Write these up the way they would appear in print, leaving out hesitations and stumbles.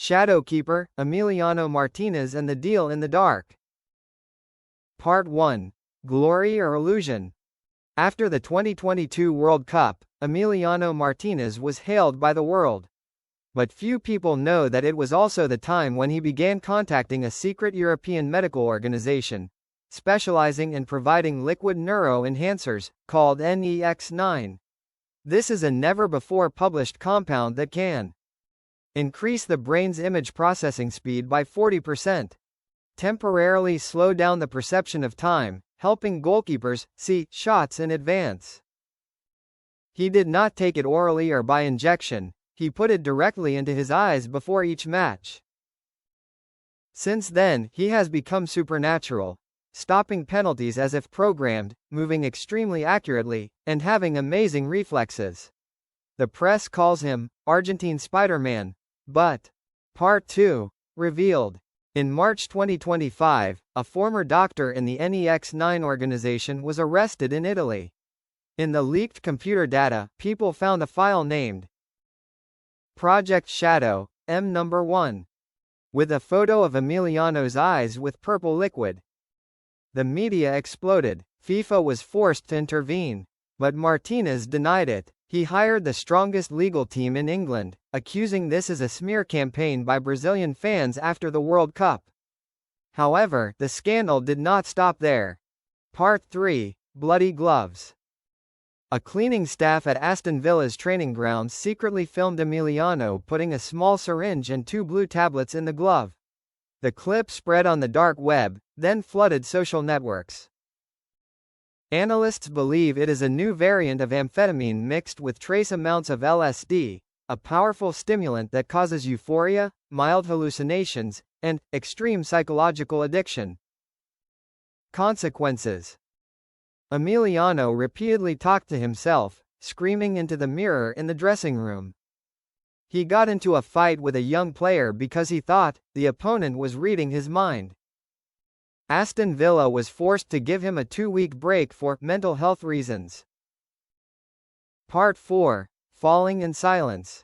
Shadowkeeper, Emiliano Martinez and the Deal in the Dark. Part 1. Glory or Illusion? After the 2022 World Cup, Emiliano Martinez was hailed by the world. But few people know that it was also the time when he began contacting a secret European medical organization, specializing in providing liquid neuro enhancers, called NEX9. This is a never-before-published compound that can increase the brain's image processing speed by 40%, temporarily slow down the perception of time, helping goalkeepers see shots in advance. He did not take it orally or by injection, he put it directly into his eyes before each match. Since then, he has become supernatural, stopping penalties as if programmed, moving extremely accurately, and having amazing reflexes. The press calls him Argentine Spider-Man, but Part 2 revealed. In March 2025, a former doctor in the NEX9 organization was arrested in Italy. In the leaked computer data, people found a file named Project Shadow, M1, with a photo of Emiliano's eyes with purple liquid. The media exploded. FIFA was forced to intervene, but Martinez denied it. He hired the strongest legal team in England, accusing this as a smear campaign by Brazilian fans after the World Cup. However, the scandal did not stop there. Part 3. Bloody Gloves. A cleaning staff at Aston Villa's training grounds secretly filmed Emiliano putting a small syringe and 2 blue tablets in the glove. The clip spread on the dark web, then flooded social networks. Analysts believe it is a new variant of amphetamine mixed with trace amounts of LSD, a powerful stimulant that causes euphoria, mild hallucinations, and extreme psychological addiction. Consequences. Emiliano repeatedly talked to himself, screaming into the mirror in the dressing room. He got into a fight with a young player because he thought the opponent was reading his mind. Aston Villa was forced to give him a 2-week break for mental health reasons. Part 4. Falling in Silence.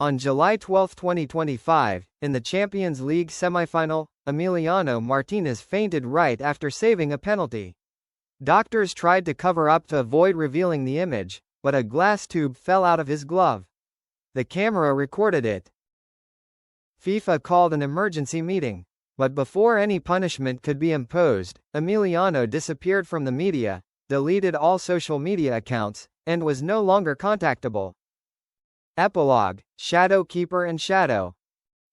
On July 12, 2025, in the Champions League semi-final, Emiliano Martinez fainted right after saving a penalty. Doctors tried to cover up to avoid revealing the image, but a glass tube fell out of his glove. The camera recorded it. FIFA called an emergency meeting. But before any punishment could be imposed, Emiliano disappeared from the media, deleted all social media accounts, and was no longer contactable. Epilogue: Shadowkeeper and Shadow.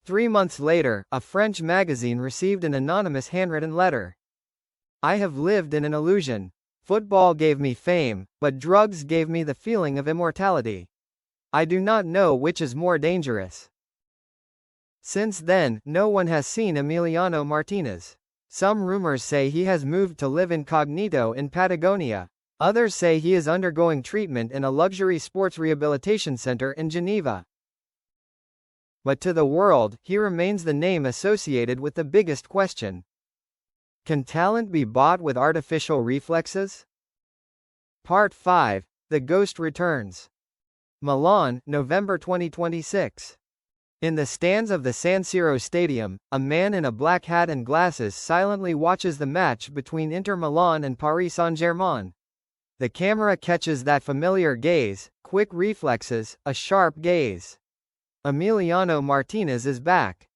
3 months later, a French magazine received an anonymous handwritten letter. I have lived in an illusion. Football gave me fame, but drugs gave me the feeling of immortality. I do not know which is more dangerous. Since then, no one has seen Emiliano Martinez. Some rumors say he has moved to live incognito in Patagonia. Others say he is undergoing treatment in a luxury sports rehabilitation center in Geneva. But to the world, he remains the name associated with the biggest question. Can talent be bought with artificial reflexes? Part 5. The Ghost Returns. Milan, November 2026. In the stands of the San Siro Stadium, a man in a black hat and glasses silently watches the match between Inter Milan and Paris Saint-Germain. The camera catches that familiar gaze, quick reflexes, a sharp gaze. Emiliano Martinez is back.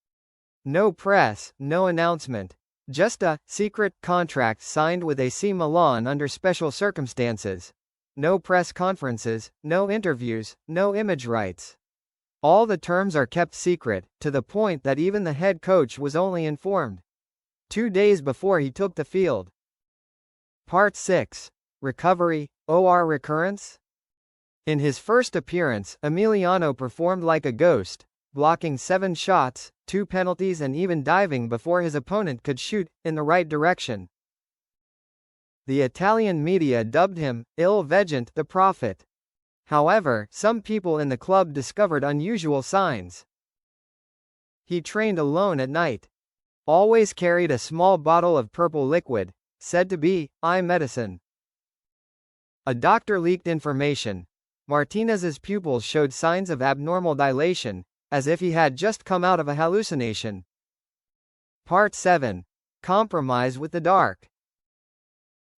No press, no announcement. Just a secret contract signed with AC Milan under special circumstances. No press conferences, no interviews, no image rights. All the terms are kept secret, to the point that even the head coach was only informed 2 days before he took the field. Part 6. Recovery, or recurrence? In his first appearance, Emiliano performed like a ghost, blocking 7 shots, 2 penalties and even diving before his opponent could shoot in the right direction. The Italian media dubbed him Il Veggente, the Prophet. However, some people in the club discovered unusual signs. He trained alone at night. Always carried a small bottle of purple liquid, said to be eye medicine. A doctor leaked information. Martinez's pupils showed signs of abnormal dilation, as if he had just come out of a hallucination. Part 7. Compromise with the Dark.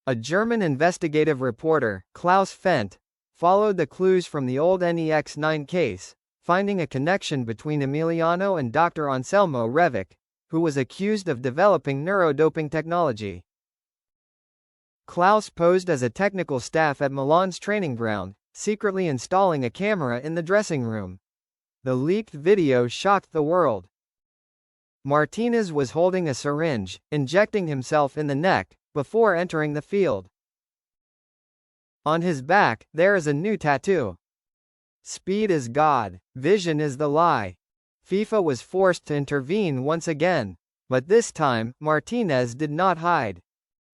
A German investigative reporter, Klaus Fendt, followed the clues from the old NEX-9 case, finding a connection between Emiliano and Dr. Anselmo Revic, who was accused of developing neurodoping technology. Klaus posed as a technical staff at Milan's training ground, secretly installing a camera in the dressing room. The leaked video shocked the world. Martínez was holding a syringe, injecting himself in the neck, before entering the field. On his back, there is a new tattoo. Speed is God, vision is the lie. FIFA was forced to intervene once again, but this time, Martínez did not hide.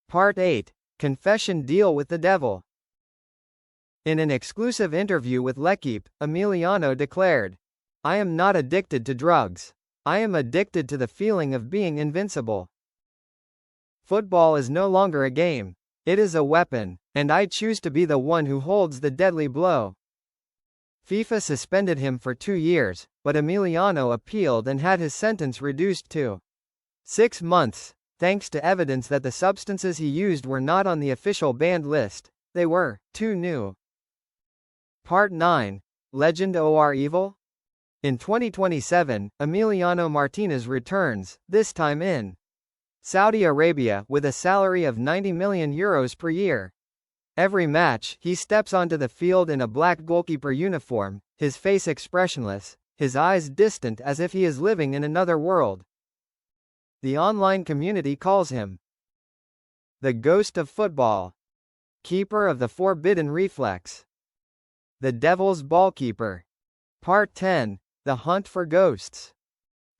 Part 8. Confession Deal with the Devil. In an exclusive interview with L'Équipe, Emiliano declared, "I am not addicted to drugs. I am addicted to the feeling of being invincible. Football is no longer a game. It is a weapon, and I choose to be the one who holds the deadly blow." FIFA suspended him for 2 years, but Emiliano appealed and had his sentence reduced to 6 months, thanks to evidence that the substances he used were not on the official banned list. They were too new. Part 9. Legend or Evil? In 2027, Emiliano Martínez returns, this time in Saudi Arabia, with a salary of €90 million per year. Every match, he steps onto the field in a black goalkeeper uniform, his face expressionless, his eyes distant as if he is living in another world. The online community calls him the Ghost of Football, Keeper of the Forbidden Reflex, the Devil's Ballkeeper. Part 10. The Hunt for Ghosts.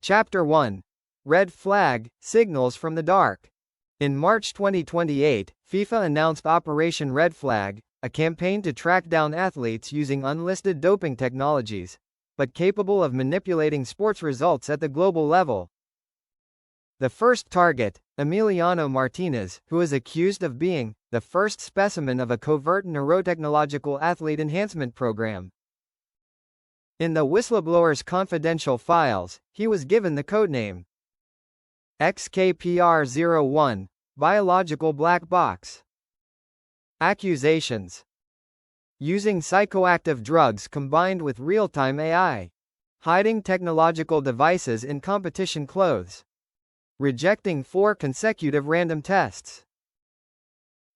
Chapter 1. Red Flag, Signals from the Dark. In March 2028, FIFA announced Operation Red Flag, a campaign to track down athletes using unlisted doping technologies, but capable of manipulating sports results at the global level. The first target, Emiliano Martínez, who is accused of being the first specimen of a covert neurotechnological athlete enhancement program. In the whistleblower's confidential files, he was given the codename XKPR-01, Biological Black Box. Accusations: using psychoactive drugs combined with real-time AI, hiding technological devices in competition clothes, rejecting 4 consecutive random tests.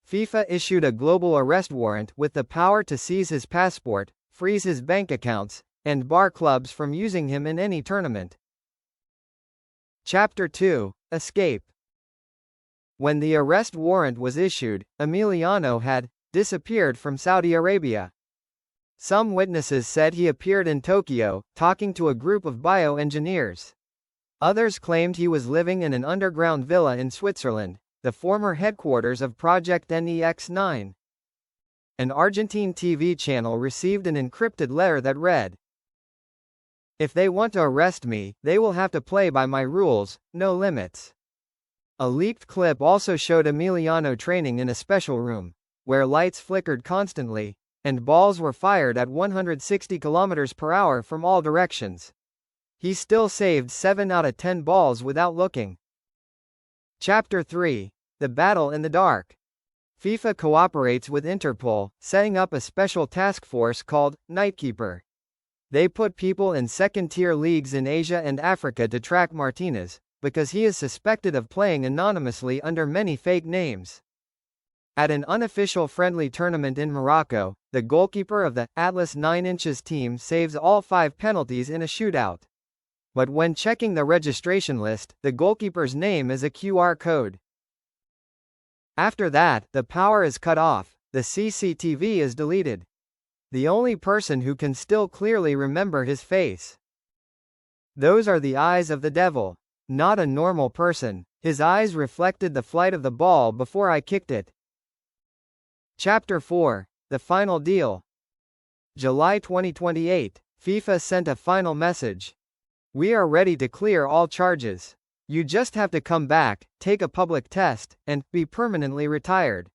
FIFA issued a global arrest warrant with the power to seize his passport, freeze his bank accounts, and bar clubs from using him in any tournament. Chapter 2. Escape. When the arrest warrant was issued, Emiliano had disappeared from Saudi Arabia. Some witnesses said he appeared in Tokyo, talking to a group of bioengineers. Others claimed he was living in an underground villa in Switzerland, the former headquarters of Project NEX-9. An Argentine TV channel received an encrypted letter that read, "If they want to arrest me, they will have to play by my rules, no limits." A leaked clip also showed Emiliano training in a special room, where lights flickered constantly, and balls were fired at 160 km/h from all directions. He still saved 7 out of 10 balls without looking. Chapter 3. The Battle in the Dark. FIFA cooperates with Interpol, setting up a special task force called Nightkeeper. They put people in second-tier leagues in Asia and Africa to track Martínez, because he is suspected of playing anonymously under many fake names. At an unofficial friendly tournament in Morocco, the goalkeeper of the Atlas 9 Inches team saves all 5 penalties in a shootout. But when checking the registration list, the goalkeeper's name is a QR code. After that, the power is cut off, the CCTV is deleted. The only person who can still clearly remember his face. Those are the eyes of the devil. Not a normal person. His eyes reflected the flight of the ball before I kicked it. Chapter 4. The Final Deal. July 2028. FIFA sent a final message. "We are ready to clear all charges. You just have to come back, take a public test, and be permanently retired."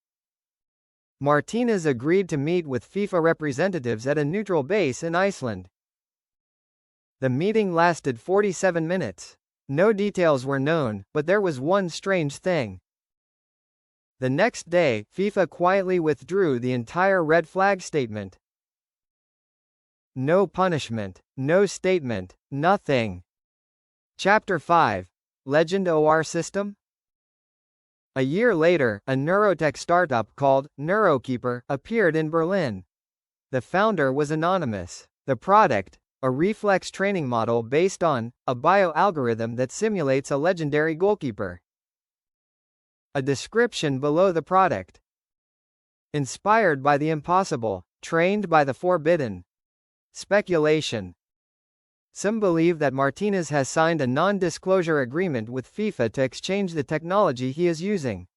Martínez agreed to meet with FIFA representatives at a neutral base in Iceland. The meeting lasted 47 minutes. No details were known, but there was one strange thing. The next day, FIFA quietly withdrew the entire red flag statement. No punishment, no statement, nothing. Chapter 5. Legend OR System? A year later, a neurotech startup called NeuroKeeper appeared in Berlin. The founder was anonymous. The product, a reflex training model based on a bio-algorithm that simulates a legendary goalkeeper. A description below the product. Inspired by the impossible, trained by the forbidden. Speculation. Some believe that Martínez has signed a non-disclosure agreement with FIFA to exchange the technology he is using.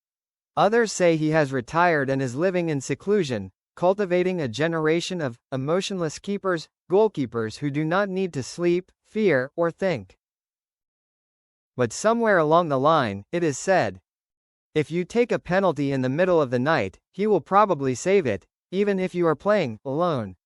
Others say he has retired and is living in seclusion, cultivating a generation of emotionless keepers, goalkeepers who do not need to sleep, fear, or think. But somewhere along the line, it is said, if you take a penalty in the middle of the night, he will probably save it, even if you are playing alone.